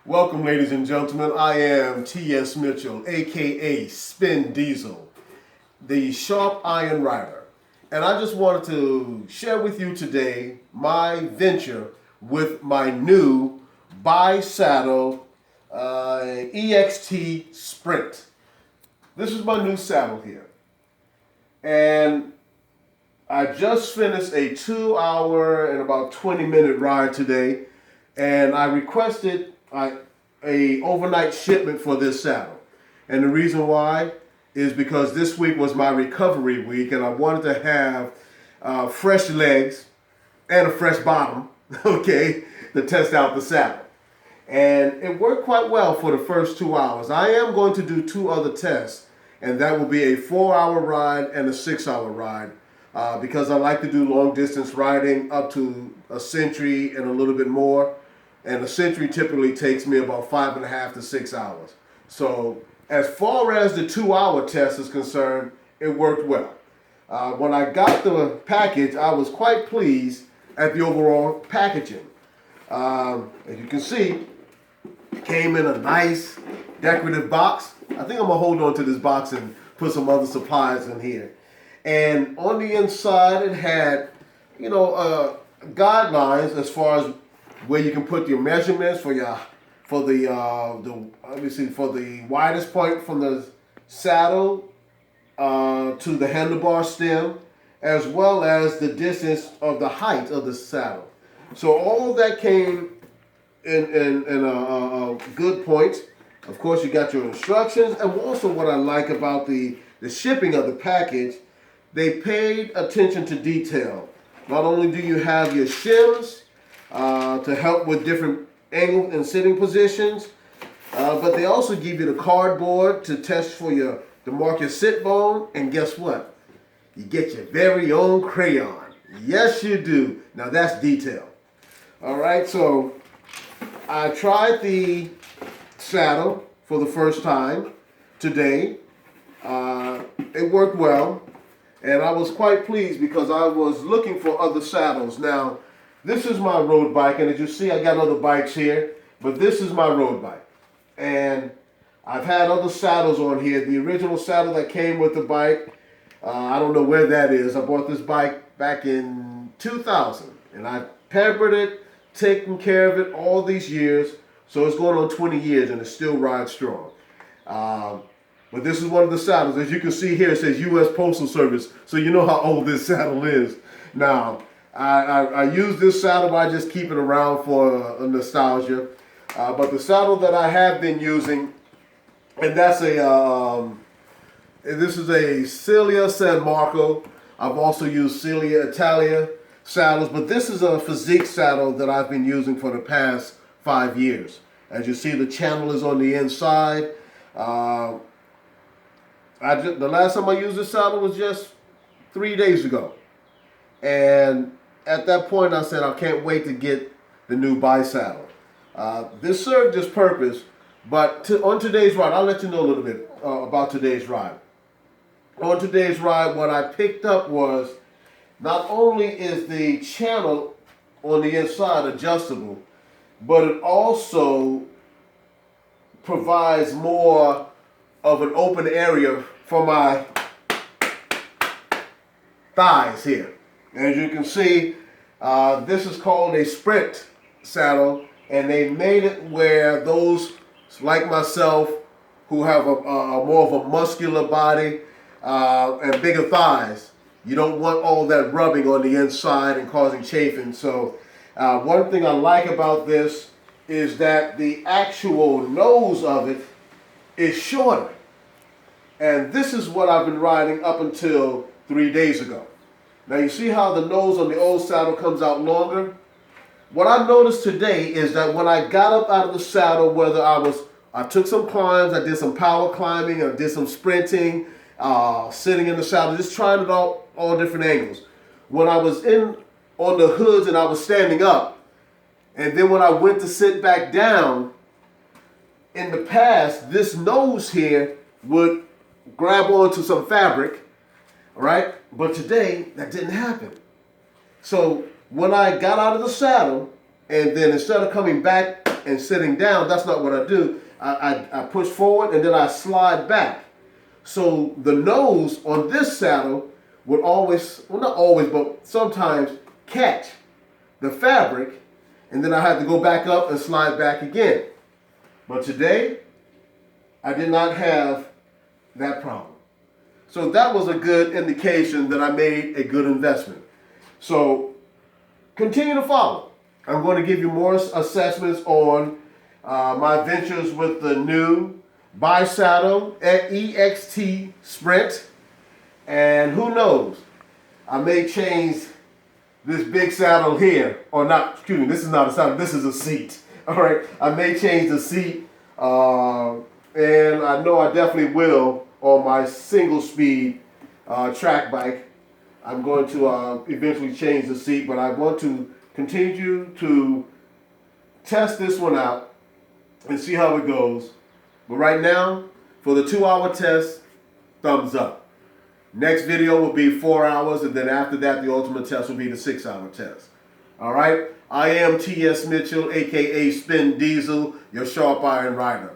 Welcome, ladies and gentlemen. I am T.S. Mitchell, aka Spin Diesel, the Sharp Iron Rider. And I just wanted to share with you today my venture with my new Bi-Saddle EXT Sprint. This is my new saddle here. And I just finished a 2 hour and about 20-minute ride today. And I requested a overnight shipment for this saddle. And the reason why is because this week was my recovery week and I wanted to have fresh legs and a fresh bottom, okay, to test out the saddle. And it worked quite well for the first 2 hours. I am going to do 2 other tests, and that will be a 4-hour ride and a 6-hour ride because I like to do long distance riding up to a century and a little bit more. And a century typically takes me about 5.5 to 6 hours. So as far as the 2-hour test is concerned, it worked well. When I got the package, I was quite pleased at the overall packaging. As you can see, it came in a nice decorative box. I think I'm gonna hold on to this box and put some other supplies in here. And on the inside, it had, guidelines as far as where you can put your measurements for the widest point from the saddle to the handlebar stem, as well as the distance of the height of the saddle. So all of that came in a good point. Of course, you got your instructions, and also what I like about the shipping of the package, they paid attention to detail. Not only do you have your shims to help with different angle and sitting positions, but they also give you the cardboard to test for to mark your sit bone, and guess what? You get your very own crayon. Yes, you do. Now that's detail. All right, so I tried the saddle for the first time today. It worked well, and I was quite pleased because I was looking for other saddles. Now, this is my road bike, and as you see, I got other bikes here, but this is my road bike. And I've had other saddles on here. The original saddle that came with the bike, I don't know where that is. I bought this bike back in 2000, and I pampered it, taken care of it all these years. So it's going on 20 years, and it still rides strong. But this is one of the saddles. As you can see here, it says U.S. Postal Service, so you know how old this saddle is. Now, I use this saddle by just keeping it around for nostalgia. But the saddle that I have been using, and that's this is a Celia San Marco. I've also used Celia Italia saddles, but this is a physique saddle that I've been using for the past 5 years. As you see, the channel is on the inside. The last time I used this saddle was just 3 days ago. And at that point, I said, I can't wait to get the new Bi-Saddle. This served its purpose, but on today's ride, I'll let you know a little bit about today's ride. On today's ride, what I picked up was not only is the channel on the inside adjustable, but it also provides more of an open area for my thighs here. As you can see, this is called a Sprint saddle, and they made it where those like myself who have a more of a muscular body and bigger thighs, you don't want all that rubbing on the inside and causing chafing. So one thing I like about this is that the actual nose of it is shorter. And this is what I've been riding up until 3 days ago. Now you see how the nose on the old saddle comes out longer? What I noticed today is that when I got up out of the saddle, whether I took some climbs, I did some power climbing, I did some sprinting, sitting in the saddle, just trying it all different angles. When I was on the hoods and I was standing up, and then when I went to sit back down, in the past, this nose here would grab onto some fabric, right? But today, that didn't happen. So when I got out of the saddle, and then instead of coming back and sitting down, that's not what I do. I push forward and then I slide back. So the nose on this saddle would always, well not always, but sometimes catch the fabric, and then I had to go back up and slide back again. But today, I did not have that problem. So that was a good indication that I made a good investment. So continue to follow. I'm going to give you more assessments on my ventures with the new Bi-Saddle EXT Sprint. And who knows, I may change this big saddle here, or not, excuse me, this is not a saddle, this is a seat. All right, I may change the seat, and I know I definitely will on my single speed track bike. I'm going to eventually change the seat, but I want to continue to test this one out and see how it goes. But right now, for the 2-hour test, thumbs up. Next video will be 4 hours, and then after that, the ultimate test will be the 6-hour test. All right? I am T.S. Mitchell, a.k.a. Spin Diesel, your sharp iron rider.